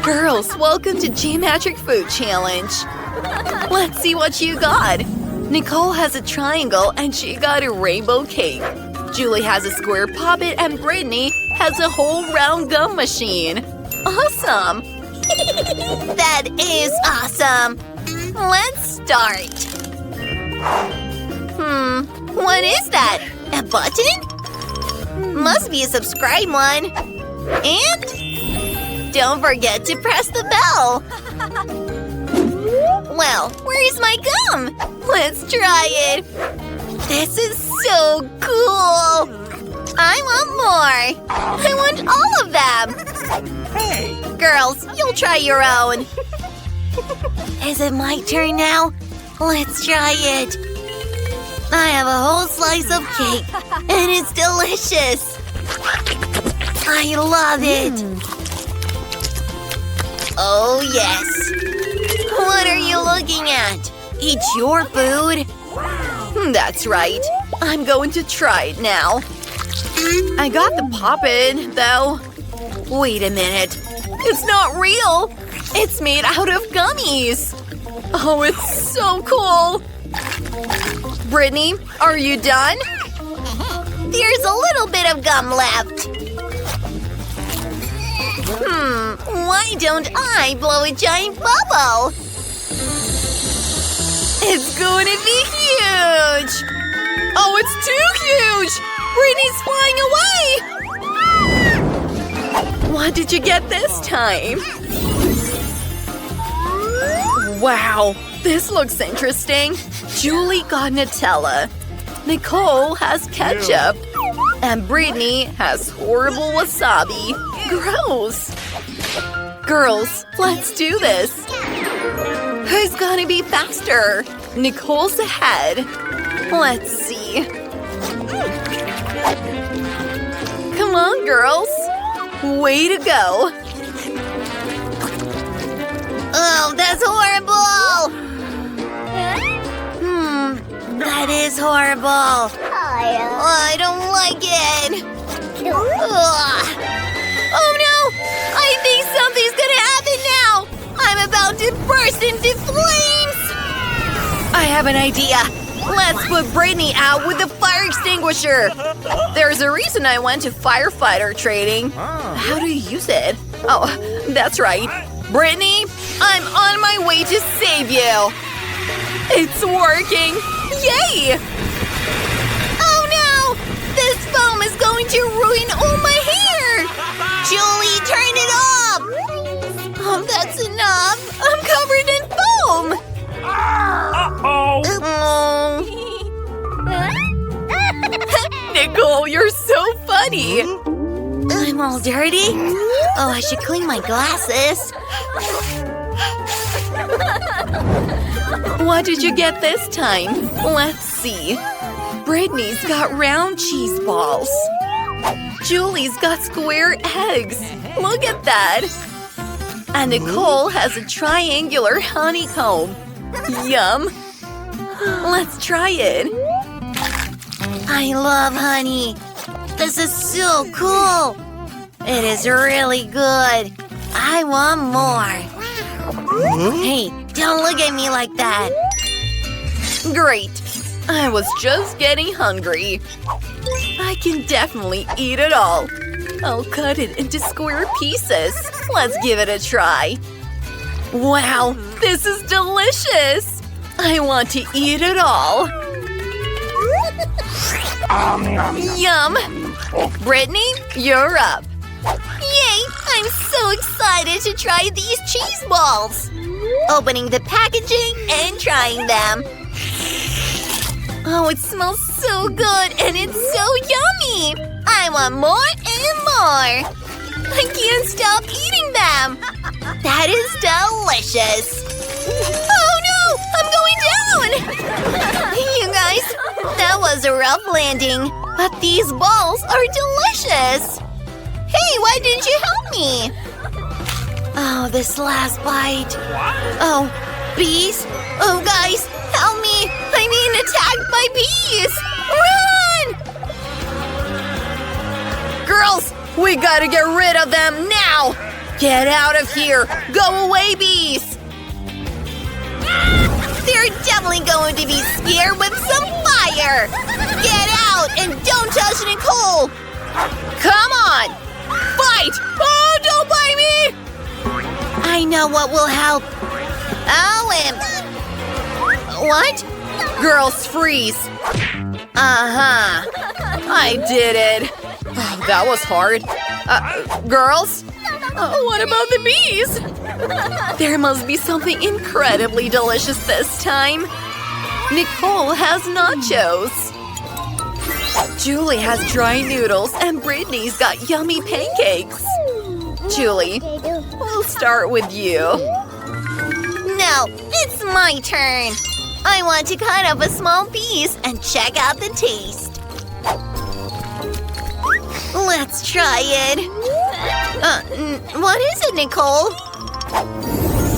Girls, welcome to Geometric Food Challenge. Let's see what you got. Nicole has a triangle and she got a rainbow cake. Julie has a square puppet and Brittany has a whole round gum machine. Awesome! That is awesome! Let's start. What is that? A button? Must be a subscribe one. And don't forget to press the bell. Well, where's my gum? Let's try it. This is so cool. I want more. I want all of them. Hey! Girls, you'll try your own. Is it my turn now? Let's try it. I have a whole slice of cake, and it's delicious. I love it. Oh, yes. What are you looking at? It's your food. That's right. I'm going to try it now. I got the puppet, though. Wait a minute. It's not real. It's made out of gummies. Oh, it's so cool. Brittany, are you done? There's a little bit of gum left. Why don't I blow a giant bubble? It's going to be huge. Oh, it's too huge. Brittany's flying away. What did you get this time? Wow, this looks interesting. Julie got Nutella. Nicole has ketchup. And Brittany has horrible wasabi. Gross. Girls, let's do this. Who's gonna be faster? Nicole's ahead. Let's see. Come on, girls. Way to go. Oh, that's horrible! That is horrible. I don't like it. Ugh. Oh no! I think something's gonna happen now! I'm about to burst into flames! I have an idea. Let's put Brittany out with the fire extinguisher. There's a reason I went to firefighter training. How do you use it? Oh, that's right. Brittany, I'm on my way to save you. It's working. Yay! Oh no! This foam is going to ruin all my hair! Julie, turn it off! Oh, that's enough! I'm covered in foam! Nicole, you're so funny. I'm all dirty? Oh, I should clean my glasses. What did you get this time? Let's see. Brittany's got round cheese balls. Julie's got square eggs. Look at that. And Nicole has a triangular honeycomb. Yum. Let's try it. I love honey. This is so cool. It is really good. I want more. Hey, don't look at me like that. Great. I was just getting hungry. I can definitely eat it all. I'll cut it into square pieces. Let's give it a try. Wow, this is delicious. I want to eat it all. Yum! Brittany, you're up. Yay! I'm so excited to try these cheese balls. Opening the packaging and trying them. Oh, it smells so good and it's so yummy! I want more and more! I can't stop eating them! That is delicious! Oh no! I'm going down! You guys, that was a rough landing. But these balls are delicious! Hey, why didn't you help me? Oh, this last bite. Oh, bees? Oh, guys, help me! I'm being attacked by bees! Run! Girls, we gotta get rid of them now! Get out of here! Go away, bees! They're definitely going to be scared with some fire! Get out and don't touch Nicole! Come on! Fight! Oh, don't bite me! I know what will help. What? Girls, freeze! Uh-huh. I did it. Oh, that was hard. Girls? What about the bees? There must be something incredibly delicious this time. Nicole has nachos. Julie has dry noodles and Brittany's got yummy pancakes. Julie, we'll start with you. No, it's my turn. I want to cut up a small piece and check out the taste. Let's try it. What is it, Nicole?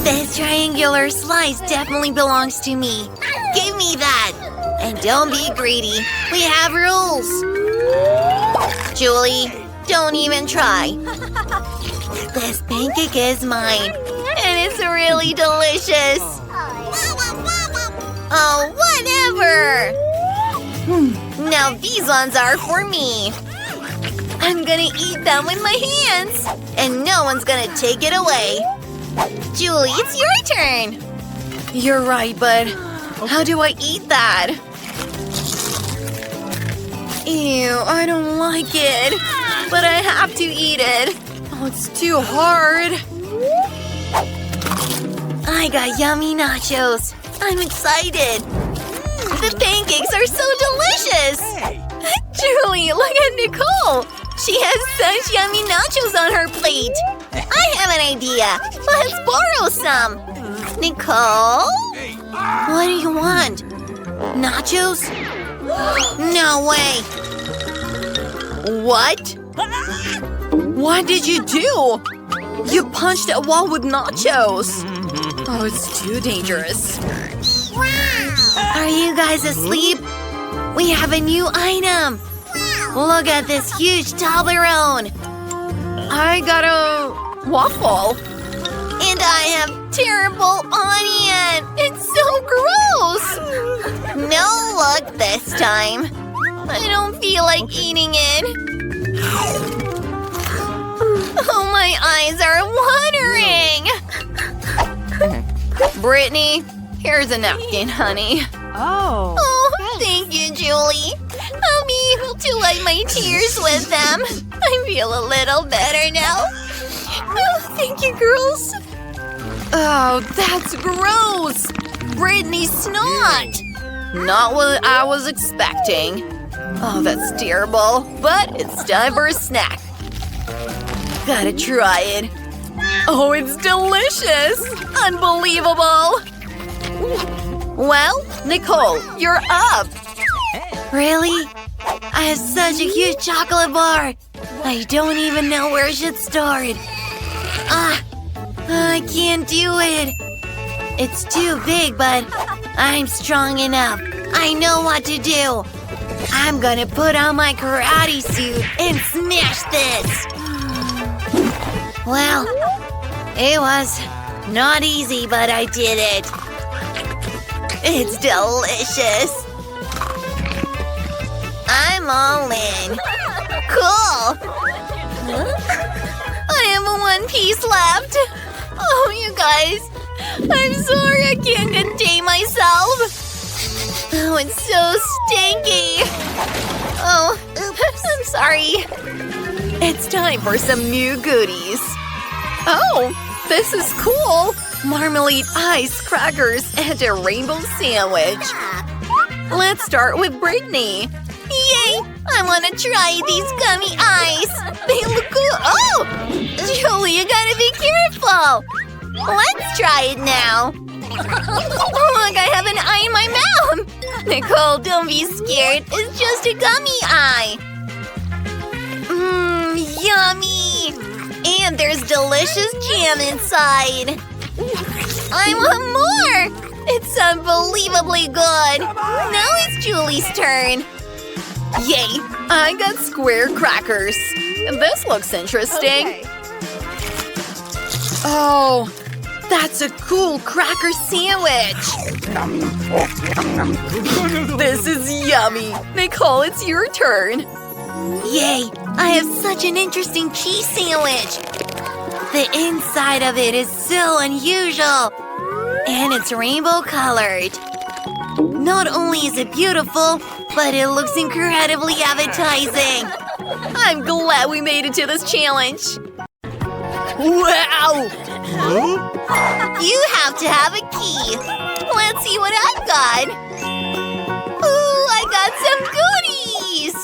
This triangular slice definitely belongs to me. Give me that. And don't be greedy. We have rules. Julie, don't even try. This pancake is mine. And it's really delicious. Oh, whatever. Now these ones are for me. I'm gonna eat them with my hands. And no one's gonna take it away. Julie, it's your turn. You're right, but how do I eat that? Ew, I don't like it. But I have to eat it. Oh, it's too hard. I got yummy nachos. I'm excited. The pancakes are so delicious. Julie, look at Nicole. She has such yummy nachos on her plate. I have an idea. Let's borrow some. Nicole? What do you want? Nachos? No way. What? What did you do? You punched a wall with nachos. Oh, it's too dangerous. Are you guys asleep? We have a new item. Look at this huge Toblerone. I got a waffle. And I have terrible onion. It's so gross. No luck this time. I don't feel like eating it. Oh, my eyes are watering. Brittany, here's a napkin, honey. Oh, thank you, Julie. I'll be able to wipe my tears with them. I feel a little better now. Oh, thank you, girls. Oh, that's gross! Brittany's snot! Not what I was expecting. Oh, that's terrible. But it's time for a snack. Gotta try it. Oh, it's delicious! Unbelievable! Well, Nicole, you're up! Really? I have such a huge chocolate bar. I don't even know where I should start. I can't do it. It's too big, but I'm strong enough. I know what to do. I'm gonna put on my karate suit and smash this. Well, it was not easy, but I did it. It's delicious. I'm all in. Cool. I have one piece left. Oh, you guys. I'm sorry I can't contain myself. Oh, it's so stinky. Oh, oops, I'm sorry. It's time for some new goodies. Oh, this is cool. Marmalade ice, crackers, and a rainbow sandwich. Let's start with Brittany. Yay! I want to try these gummy eyes. They look cool. Oh! Julie, you gotta be careful. Let's try it now. Look, I have an eye in my mouth. Nicole, don't be scared. It's just a gummy eye. Yummy. And there's delicious jam inside. I want more. It's unbelievably good. Now it's Julie's turn. Yay! I got square crackers. This looks interesting. Oh, that's a cool cracker sandwich. This is yummy. Nicole, it's your turn. Yay! I have such an interesting cheese sandwich. The inside of it is so unusual. And it's rainbow colored. Not only is it beautiful, but it looks incredibly appetizing. I'm glad we made it to this challenge. Wow! You have to have a key. Let's see what I've got. Ooh, I got some goodies.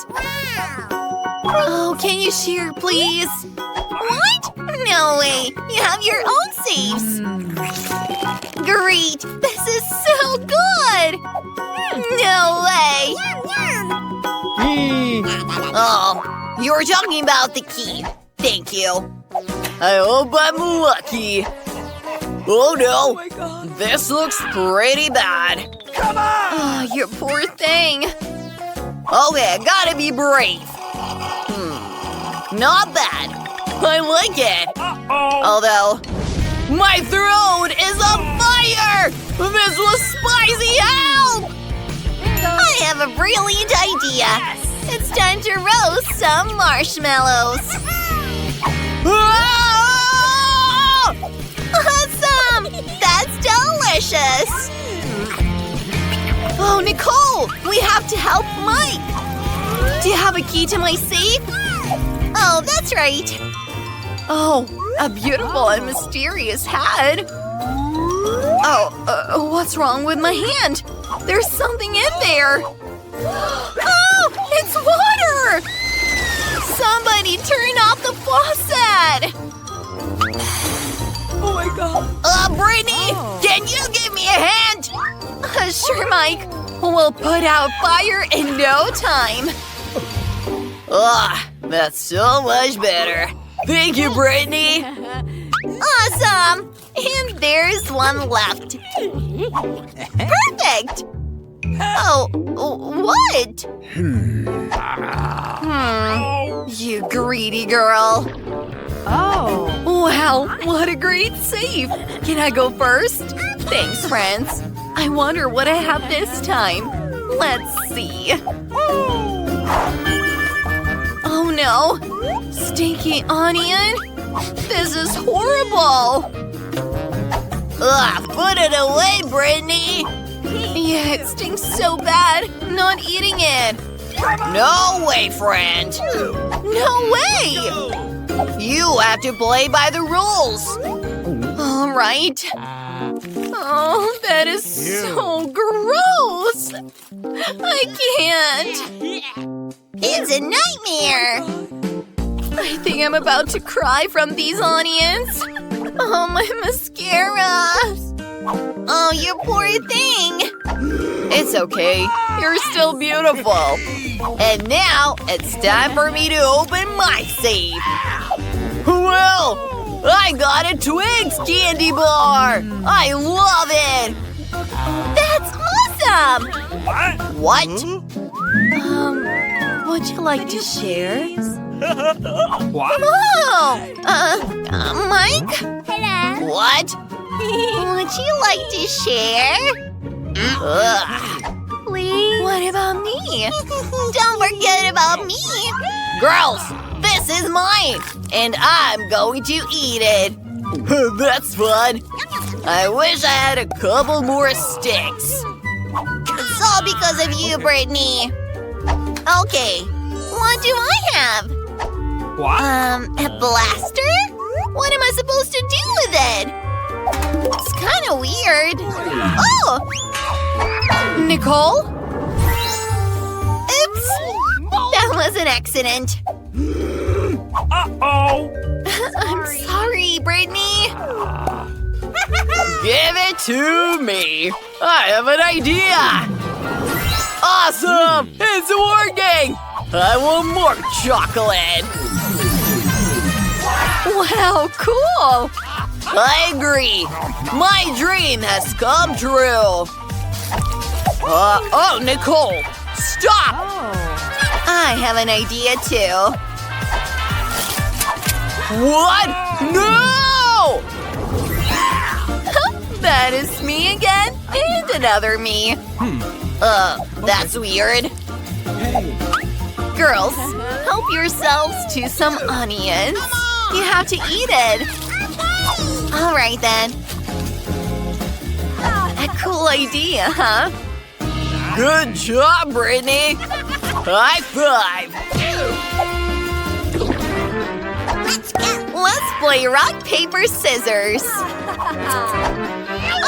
Oh, can you share, please? What? No way. You have your own safes. Great. This is so good. No way. Oh, you were talking about the key. Thank you. I hope I'm lucky. Oh no! Oh my God. This looks pretty bad. Come on! Oh, you poor thing. Okay, I gotta be brave. Not bad. I like it. Although, my throat is on fire! This was spicy help! I have a brilliant idea. Yes. It's time to roast some marshmallows. Ah! Awesome! That's delicious! Oh, Nicole! We have to help Mike! Do you have a key to my safe? Oh, that's right. Oh, a beautiful and mysterious head. Oh, what's wrong with my hand? There's something in there. Oh, it's water! Somebody turn off the faucet! Oh my God. Brittany, can you give me a hand? Sure, Mike. We'll put out fire in no time. That's so much better. Thank you, Brittany. Awesome! And there's one left. Perfect! Oh, what? You greedy girl. Oh. Wow, what a great save. Can I go first? Thanks, friends. I wonder what I have this time. Let's see. Oh no! Stinky onion? This is horrible! Put it away, Brittany! Yeah, it stinks so bad. I'm not eating it. No way, friend! No way! You have to play by the rules! All right. Oh, that is so gross! I can't! It's a nightmare! I think I'm about to cry from these onions. Oh, my mascara! Oh, you poor thing! It's okay. You're still beautiful. And now, it's time for me to open my safe. Well, I got a Twix candy bar! I love it! That's awesome! What? Would you like to share? What? Oh! Mike? Hello? What? Would you like to share? Please? What about me? Don't forget about me! Girls, this is mine, and I'm going to eat it. That's fun. I wish I had a couple more sticks. It's all because of you, Brittany. Okay, what do I have? What? A blaster? What am I supposed to do with it? It's kind of weird. Oh! Nicole? Oops! That was an accident. Uh-oh! I'm sorry, Brittany. Give it to me. I have an idea. Awesome! It's working! I want more chocolate. Wow, cool! I agree. My dream has come true. Oh, Nicole, stop! I have an idea too. What? No! That is me again, and another me. That's weird. Girls, help yourselves to some onions. You have to eat it. All right, then. A cool idea, huh? Good job, Brittany. High five. Let's play rock, paper, scissors.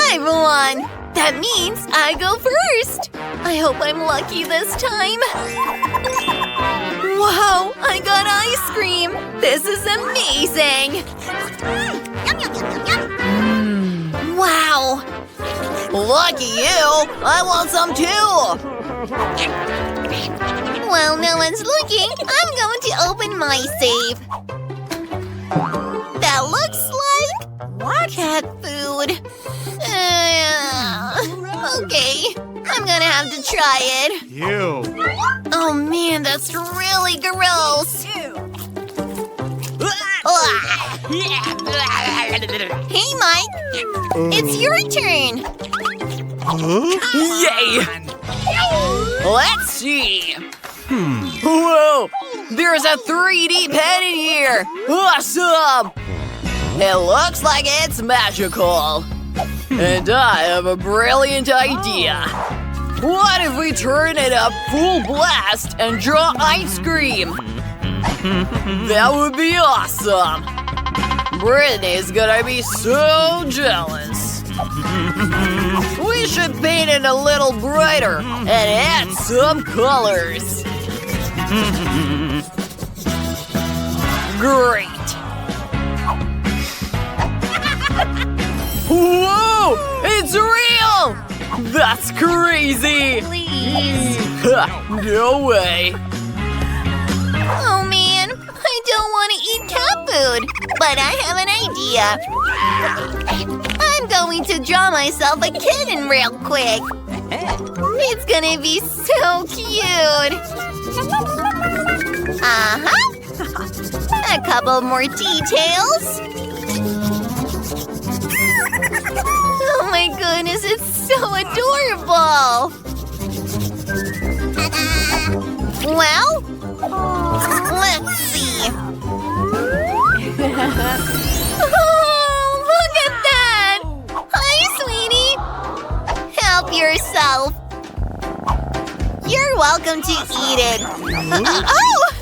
I won. That means I go first. I hope I'm lucky this time. Wow, I got ice cream. This is amazing. Wow. Lucky you. I want some too. While no one's looking, I'm going to open my safe. That looks like cat food. Okay, I'm gonna have to try it. Ew. Oh man, that's really gross. Hey, Mike. It's your turn. Yay! Let's see. Whoa! There's a 3D pen in here! Awesome! It looks like it's magical. And I have a brilliant idea. What if we turn it up full blast and draw ice cream? That would be awesome. Brittany's gonna be so jealous. We should paint it a little brighter and add some colors. Great. Whoa! It's real! That's crazy! Please. No way. Oh man, I don't want to eat cat food, but I have an idea. I'm going to draw myself a kitten real quick. It's gonna be so cute. A couple more details. Oh my goodness, it's so adorable. Well, let's see. Oh, look at that! Hi, sweetie. Help yourself. You're welcome to eat it.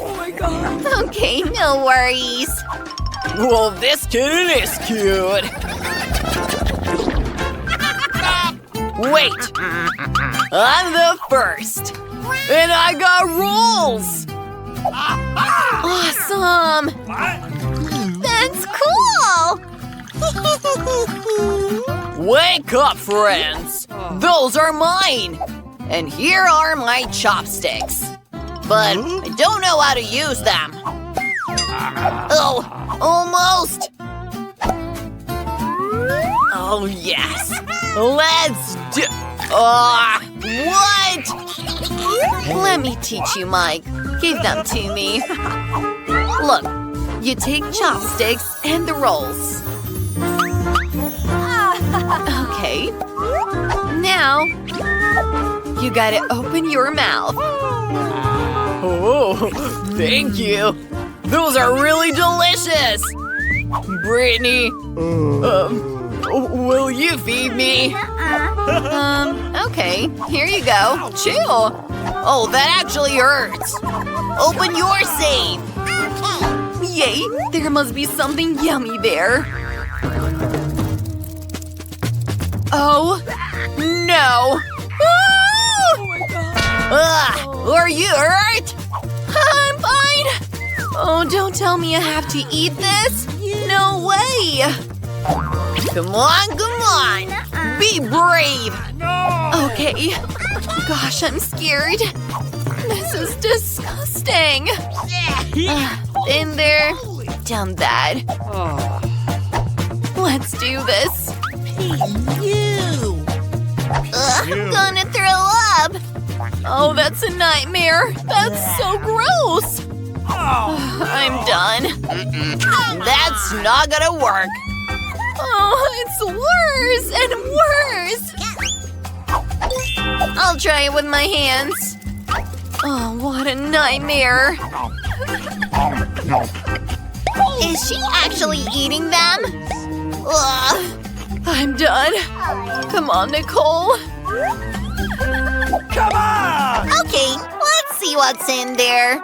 Oh my god. Okay, no worries. Well, this kitten is cute. Wait. I'm the first. And I got rules. Awesome. That's cool. Wake up, friends. Those are mine. And here are my chopsticks. But I don't know how to use them. Oh, almost. Oh, yes. Let's do... what? Let me teach you, Mike. Give them to me. Look, you take chopsticks and the rolls. Okay. Now, you gotta open your mouth. Oh, thank you. Those are really delicious. Brittany, will you feed me? Okay, here you go. Chew. Oh, that actually hurts. Open your safe. Yay, there must be something yummy there. Oh, no. Oh my god. Are you hurt? I'm fine. Oh, don't tell me I have to eat this. No way. Come on, come on. Be brave. Okay. Gosh, I'm scared. This is disgusting. Been there, done that. Let's do this. I'm gonna throw up. Oh, that's a nightmare. That's so gross. I'm done. That's not gonna work. Oh, it's gets worse and worse. I'll try it with my hands. Oh, what a nightmare. Is she actually eating them? Ugh. I'm done. Come on, Nicole. Okay, let's see what's in there.